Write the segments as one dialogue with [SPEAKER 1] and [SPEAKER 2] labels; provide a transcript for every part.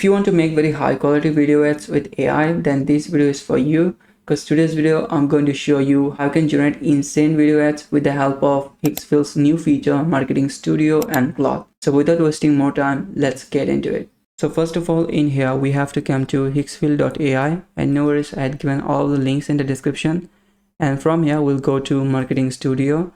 [SPEAKER 1] If you want to make very high quality video ads with AI, then this video is for you, because today's video I'm going to show you how you can generate insane video ads with the help of Higgsfield's new feature Marketing Studio and Cloud. So without wasting more time, let's get into it. So first of all, in here we have to come to Higgsfield.ai, and no worries, I had given all the links in the description. And from here we'll go to Marketing Studio,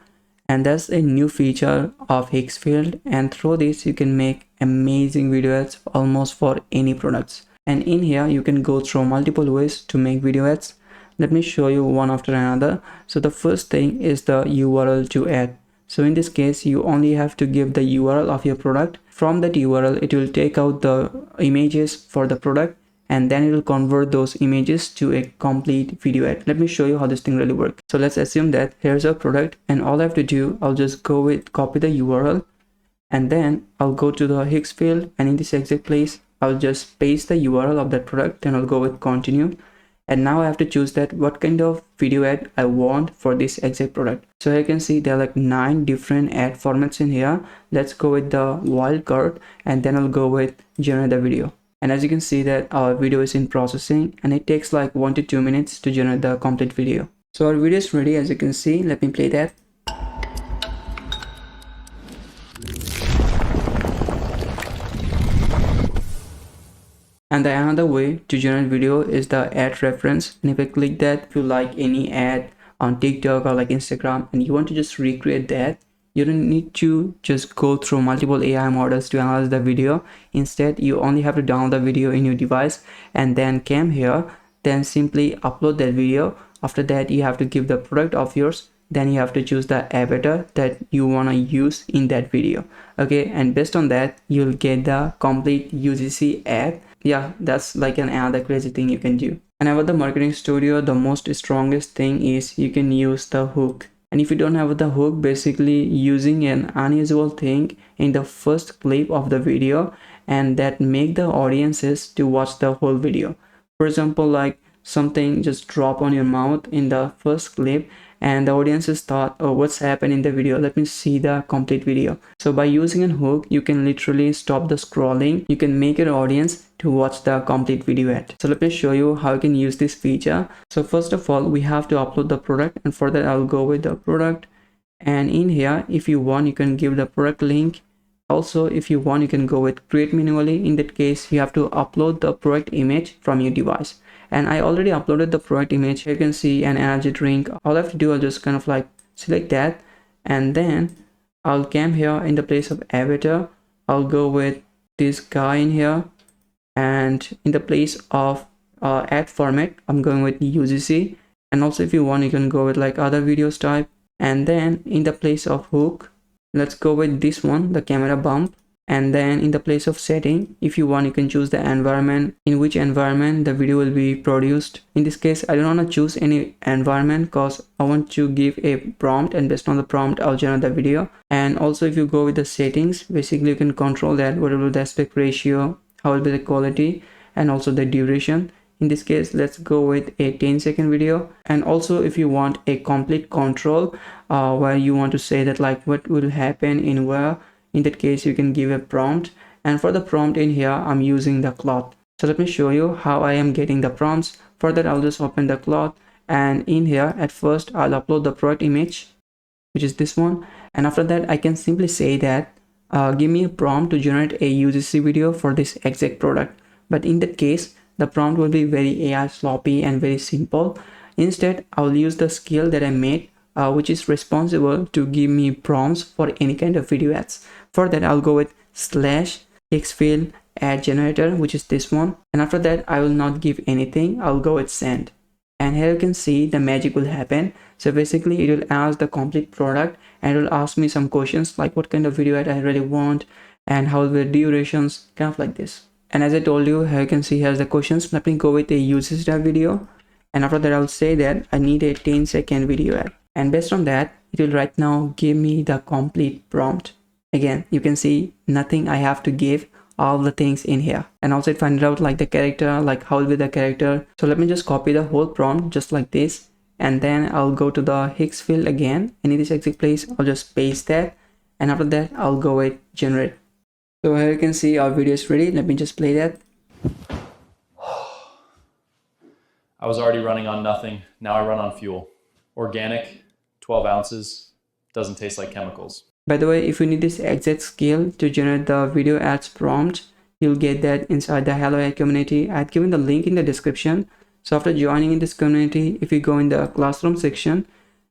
[SPEAKER 1] and that's a new feature of Higgsfield, and through this you can make amazing video ads almost for any products. And in here you can go through multiple ways to make video ads. Let me show you one after another. So the first thing is the URL to add. So in this case you only have to give the URL of your product. From that URL it will take out the images for the product, and then it will convert those images to a complete video ad. Let me show you how this thing really works. So let's assume that here's our product, and all I have to do, I'll just go with copy the URL, and then I'll go to the Higgsfield, and in this exact place I'll just paste the URL of that product, then I'll go with continue. And now I have to choose that what kind of video ad I want for this exact product. So you can see there are like 9 different ad formats in here. Let's go with the wildcard, and then I'll go with generate the video. And as you can see that our video is in processing, and it takes like 1 to 2 minutes to generate the complete video. So our video is ready, as you can see. Let me play that. And the another way to generate video is the ad reference. And if I click that, if you like any ad on TikTok or like Instagram and you want to just recreate that, you don't need to just go through multiple AI models to analyze the video. Instead, you only have to download the video in your device and then come here, then simply upload that video. After that, you have to give the product of yours. Then you have to choose the avatar that you want to use in that video. Okay, and based on that, you'll get the complete UGC ad. Yeah, that's like another crazy thing you can do. And about the Marketing Studio, the most strongest thing is you can use the hook. And if you don't have the hook, basically using an unusual thing in the first clip of the video, and that make the audiences to watch the whole video. For example, like something just drop on your mouth in the first clip, and the audiences thought, oh, what's happened in the video, let me see the complete video. So by using a hook, you can literally stop the scrolling. You can make your audience to watch the complete video ad. So let me show you how you can use this feature. So first of all, we have to upload the product, and for that I'll go with the product. And in here, if you want, you can give the product link. Also, if you want, you can go with create manually. In that case, you have to upload the product image from your device. And I already uploaded the product image. You can see an energy drink. All I have to do, I'll just kind of like select that, and then I'll come here in the place of avatar. I'll go with this guy in here, and in the place of ad format, I'm going with UGC. And also if you want, you can go with like other videos type. And then in the place of hook, let's go with this one, the camera bump. And then in the place of setting, if you want, you can choose the environment, in which environment the video will be produced. In this case, I don't want to choose any environment because I want to give a prompt, and based on the prompt I'll generate the video. And also if you go with the settings, basically you can control that, what will be the aspect ratio, how will be the quality, and also the duration. In this case, let's go with a 10-second video. And also if you want a complete control where you want to say that like what will happen in where, in that case you can give a prompt. And for the prompt in here, I'm using the cloth. So let me show you how I am getting the prompts. For that, I'll just open the cloth, and in here at first I'll upload the product image, which is this one. And after that, I can simply say that give me a prompt to generate a UGC video for this exact product. But in that case, the prompt will be very AI sloppy and very simple. Instead, I'll use the skill that I made, which is responsible to give me prompts for any kind of video ads. For that, I'll go with /Higgsfield ad generator, which is this one. And after that, I will not give anything. I'll go with send. And here you can see the magic will happen. So basically it will ask the complete product, and it will ask me some questions like what kind of video ad I really want, and how the durations, kind of like this. And as I told you, here you can see here's the questions. Let me go with a usage video. And after that, I'll say that I need a 10-second video ad. And based on that, it will right now give me the complete prompt. Again, you can see nothing I have to give, all the things in here. And also it finds out like the character, like how will be the character. So let me just copy the whole prompt just like this. And then I'll go to the Higgsfield again. And in this exact place, I'll just paste that. And after that, I'll go with generate. So here you can see our video is ready. Let me just play that.
[SPEAKER 2] I was already running on nothing. Now I run on fuel. Organic, 12 ounces, doesn't taste like chemicals.
[SPEAKER 1] By the way, if you need this exact skill to generate the video ads prompt, you'll get that inside the Hello AI community. I've given the link in the description. So after joining in this community, if you go in the classroom section,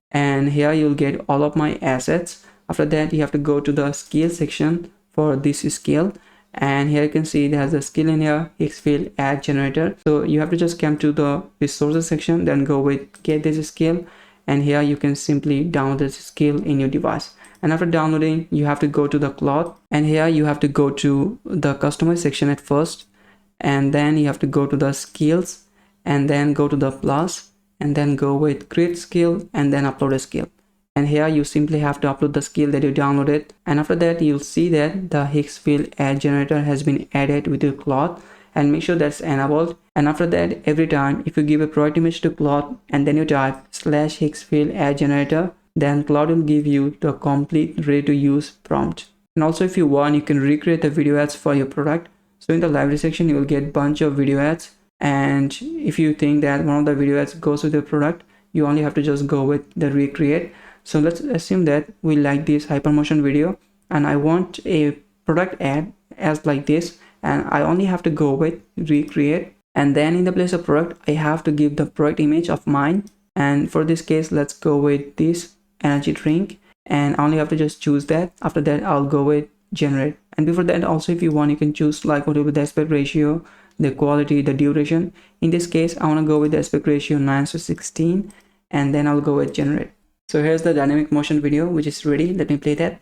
[SPEAKER 1] and here you'll get all of my assets. After that, you have to go to the skill section for this skill, and here you can see there's a skill in here, Higgsfield ad generator. So you have to just come to the resources section, then go with get this skill, and here you can simply download this skill in your device. And after downloading, you have to go to the cloud, and here you have to go to the customize section at first, and then you have to go to the skills, and then go to the plus, and then go with create skill, and then upload a skill. And here you simply have to upload the skill that you downloaded, and after that you'll see that the Higgsfield ad generator has been added with your cloud, and make sure that's enabled. And after that, every time if you give a product image to cloud and then you type /Higgsfield ad generator, then cloud will give you the complete ready to use prompt. And also if you want, you can recreate the video ads for your product. So in the library section you will get bunch of video ads, and if you think that one of the video ads goes with your product, you only have to just go with the recreate. So let's assume that we like this hypermotion video and I want a product ad as like this, and I only have to go with recreate, and then in the place of product I have to give the product image of mine, and for this case let's go with this energy drink, and I only have to just choose that. After that I'll go with generate, and before that also if you want you can choose like what will be the aspect ratio, the quality, the duration. In this case I want to go with the aspect ratio 9:16, and then I'll go with generate. So here's the dynamic motion video which is ready. Let me play that.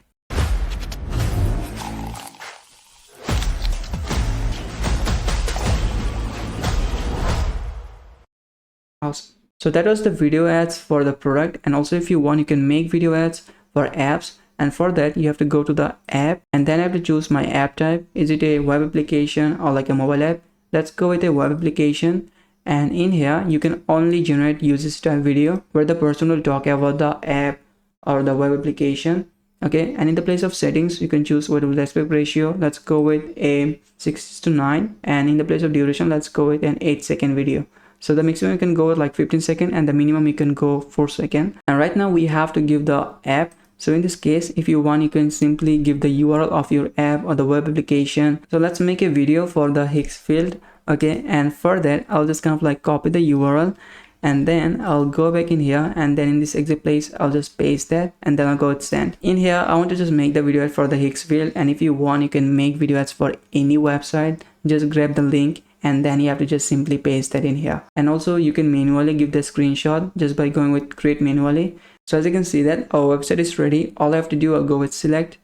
[SPEAKER 1] Awesome. So that was the video ads for the product, and also if you want you can make video ads for apps, and for that you have to go to the app, and then I have to choose my app type. Is it a web application or like a mobile app? Let's go with a web application, and in here you can only generate user style video where the person will talk about the app or the web application. Okay, and in the place of settings you can choose what will the aspect ratio. Let's go with a 6:9, and in the place of duration let's go with an 8-second video. So the maximum you can go with like 15 seconds, and the minimum you can go 4 seconds. And right now we have to give the app. So in this case, if you want, you can simply give the URL of your app or the web application. So let's make a video for the Higgsfield. Okay, and for that I'll just kind of like copy the URL, and then I'll go back in here, and then in this exit place I'll just paste that, and then I'll go with send. In here I want to just make the video ad for the Higgsfield, and if you want you can make video ads for any website. Just grab the link, and then you have to just simply paste that in here. And also you can manually give the screenshot just by going with create manually. So as you can see that our website is ready. All I have to do, I'll go with select,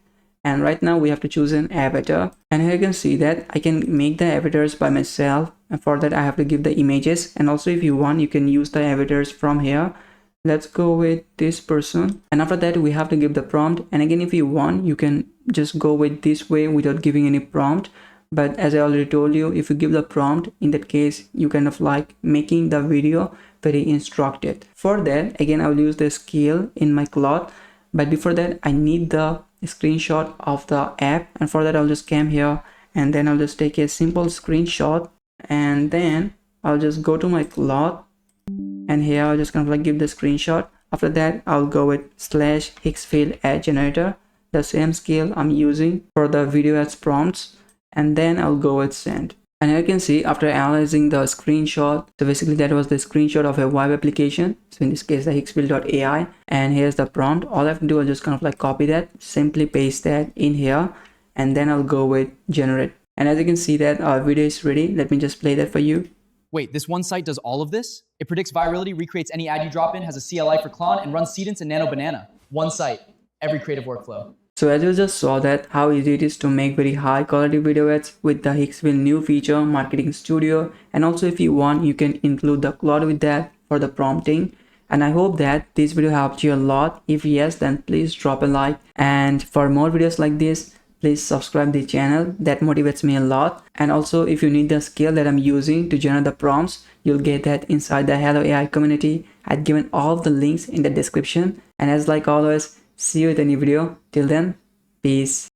[SPEAKER 1] and right now we have to choose an avatar, and here you can see that I can make the avatars by myself, and for that I have to give the images. And also if you want you can use the avatars from here. Let's go with this person, and after that we have to give the prompt. And again, if you want you can just go with this way without giving any prompt, but as I already told you, if you give the prompt, in that case you kind of like making the video very instructed. For that again I will use the skill in my cloud, but before that I need the screenshot of the app, and for that I'll just come here, and then I'll just take a simple screenshot, and then I'll just go to my cloud, and here I'll just kind of like give the screenshot. After that I'll go with /Higgsfield ad generator, the same skill I'm using for the video ads prompts, and then I'll go with send. And you can see after analyzing the screenshot, so basically that was the screenshot of a web application, so in this case the Higgsfield AI, and here's the prompt. All I have to do is just kind of like copy that, simply paste that in here, and then I'll go with generate. And as you can see that our video is ready. Let me just play that for you.
[SPEAKER 3] Wait, this one site does all of this? It predicts virality, recreates any ad you drop in, has a CLI for Clone, and runs Seedance and Nano Banana. One site, every creative workflow.
[SPEAKER 1] So as you just saw that how easy it is to make very high quality video ads with the Higgsfield new feature Marketing Studio. And also if you want you can include the cloud with that for the prompting. And I hope that this video helped you a lot. If yes, then please drop a like, and for more videos like this please subscribe the channel. That motivates me a lot. And also if you need the skill that I'm using to generate the prompts, you'll get that inside the Hello AI community. I've given all the links in the description. And as like always, see you in the new video. Till then, peace.